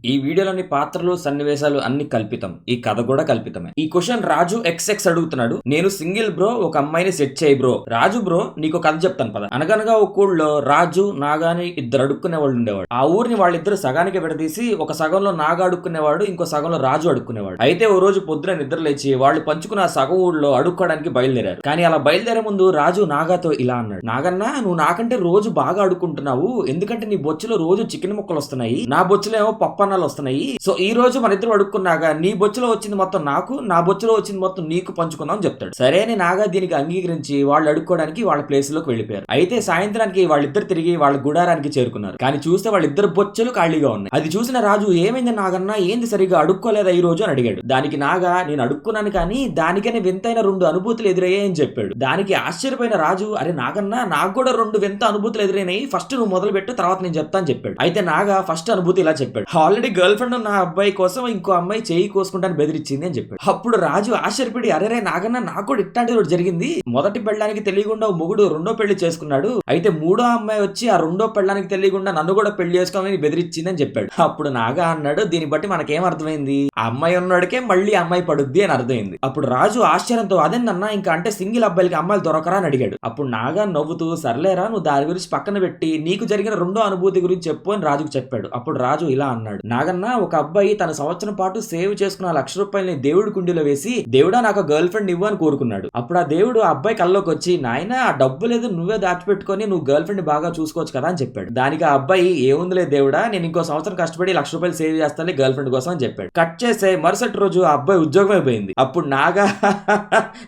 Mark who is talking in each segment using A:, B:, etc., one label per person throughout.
A: ఈ వీడియోలోని పాత్రలు సన్నివేశాలు అన్ని కల్పితం. ఈ కథ కూడా కల్పితమే. ఈ క్వశ్చన్ రాజు XX అడుగుతున్నాడు. నేను సింగిల్ బ్రో, ఒక అమ్మాయిని సెట్ చేయి బ్రో. రాజు బ్రో నీకు కథ చెప్తాను పద. అనగనగా ఒక ఊళ్ళో రాజు నాగాని ఇద్దరు అడుక్కునే వాళ్ళు ఉండేవాడు. ఆ ఊరిని వాళ్ళిద్దరు సగానికి విడదీసి ఒక సగంలో నాగా అడుక్కునేవాడు, ఇంకో సగంలో రాజు అడుక్కునేవాడు. అయితే ఓ రోజు పొద్దున నిద్ర లేచి వాళ్ళు పంచుకున్న ఆ సగం ఊళ్ళో అడుక్కోవడానికి బయలుదేరారు. కానీ అలా బయలుదేరే ముందు రాజు నాగాతో ఇలా అన్నాడు, నాగన్న నువ్వు నాకంటే రోజు బాగా అడుక్కుంటున్నావు, ఎందుకంటే నీ బొచ్చులో రోజు చికెన్ ముక్కలు వస్తున్నాయి, నా బొచ్చులో ఏమో పప్పన్నాలు వస్తున్నాయి. సో ఈ రోజు మన ఇద్దరు అడుక్కున్నాగా నీ బొచ్చులో వచ్చింది మొత్తం నాకు, నా బొచ్చులో వచ్చింది మొత్తం నీకు పంచుకుందాం అని చెప్తాడు. సరే అని నాగా దీనికి అంగీకరించి వాళ్ళు అడుక్కోవడానికి వాళ్ళ ప్లేస్ లోకి వెళ్ళిపోయారు. అయితే సాయంత్రానికి వాళ్ళిద్దరు తిరిగి వాళ్ళ గుడారానికి చేరుకున్నారు. కానీ చూస్తే వాళ్ళిద్దరు బొచ్చులు ఖాళీగా ఉన్నాయి. అది చూసిన రాజు ఏమైంది నాగన్నా, ఏంది సరిగా అడుక్కోలేదా ఈ రోజు అని అడిగాడు. దానికి నాగా నేను అడుక్కున్నాను కానీ దానికనే వింతైన 2 అనుభూతులు ఎదురయ్యాయని చెప్పాడు. దానికి ఆశ్చర్యపోయిన రాజు, అరే నాగన్నా నాకు కూడా 2 వింత అనుభూతులు ఎదురైనాయి, ఫస్ట్ నువ్వు మొదలు పెట్టు, తర్వాత నేను చెప్తా అని చెప్పాడు. అయితే నాగా ఫస్ట్ అనుభూతి ఇలా చెప్పాడు, ఆల్రెడీ గర్ల్ ఫ్రెండ్ ఉన్న అబ్బాయి కోసం ఇంకో అమ్మాయి చేయి కోసుకుంటాను బెదిరించింది అని చెప్పాడు. అప్పుడు రాజు ఆశ్చర్యపడి, అరే నాగన్నా నాకు కూడా ఇట్లాంటిది ఒకటి జరిగింది, మొదటి పెళ్ళానికి తెలియకుండా మొగుడు 2వ పెళ్లి చేసుకున్నాడు, అయితే 3వ అమ్మాయి వచ్చి ఆ 2వ పెళ్ళానికి తెలియకుండా నన్ను కూడా పెళ్లి చేసుకోవాలని బెదిరించింది అని చెప్పాడు. అప్పుడు నాగా అన్నాడు, దీన్ని బట్టి మనకేం అర్థమైంది, ఆ అమ్మాయి ఉన్నోడికే మళ్ళీ అమ్మాయి పడుద్ది అని అర్థమైంది. అప్పుడు రాజు ఆశ్చర్యంతో, అదేనన్నా ఇంకా అంటే సింగిల్ అబ్బాయిలకి అమ్మాయిలు దొరకరా అని అడిగాడు. అప్పుడు నాగా నవ్వుతూ, సర్లేరా నువ్వు దాని గురించి పక్కన పెట్టి నీకు జరిగిన 2వ అనుభూతి గురించి చెప్పు అని రాజుకు చెప్పాడు. అప్పుడు రాజు ఇలా అన్నాడు, నాగన్న ఒక అబ్బాయి తన సంవత్సరం పాటు సేవ్ చేసుకున్న ₹1,00,000 దేవుడి కుండీలో వేసి, దేవుడా నాకు గర్ల్ ఫ్రెండ్ ఇవ్వు అని కోరుకున్నాడు. అప్పుడు ఆ దేవుడు ఆ అబ్బాయి కల్లోకి వచ్చి, నాయన ఆ డబ్బు లేదు నువ్వే దాచిపెట్టుకొని నువ్వు గర్ల్ ఫ్రెండ్ బాగా చూసుకోవచ్చు కదా అని చెప్పాడు. దానికి ఆ అబ్బాయి, ఏముందిలే దేవుడా, నేను ఇంకో సంవత్సరం కష్టపడి ₹1,00,000 సేవ్ చేస్తాను గర్ల్ ఫ్రెండ్ కోసం అని చెప్పాడు. కట్ చేసే మరుసటి రోజు ఆ అబ్బాయి ఉద్యోగం అయిపోయింది. అప్పుడు నాగా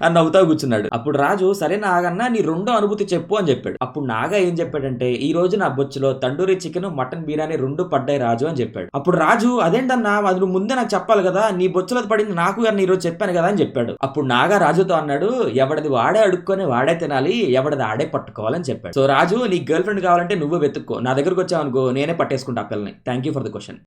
A: అని నవ్వుతా కూర్చున్నాడు. అప్పుడు రాజు, సరే నాగన్నా నీ 2వ అనుభూతి చెప్పు అని చెప్పాడు. అప్పుడు నాగా ఏం చెప్పాడంటే, ఈ రోజు నా బొచ్చులో తండూరి చికెన్, మటన్ బిర్యానీ 2 పడ్డాయి రాజు అని చెప్పాడు. అప్పుడు రాజు, అదేంటన్నా అది నువ్వు ముందే నాకు చెప్పాలి కదా, నీ బొచ్చులో పడింది నాకు ఈ రోజు చెప్పాను కదా అని చెప్పాడు. అప్పుడు నాగా రాజుతో అన్నాడు, ఎవడది వాడే అడుక్కొని వాడే తినాలి, ఎవడది ఆడే పట్టుకోవాలని చెప్పాడు. సో రాజు, నీ గర్ల్ ఫ్రెండ్ కావాలంటే నువ్వు వెతుక్కో, నా దగ్గరకు వచ్చావు అనుకో నేనే పట్టేసుకుంటా ఆ పిల్లని. Thank you for the question.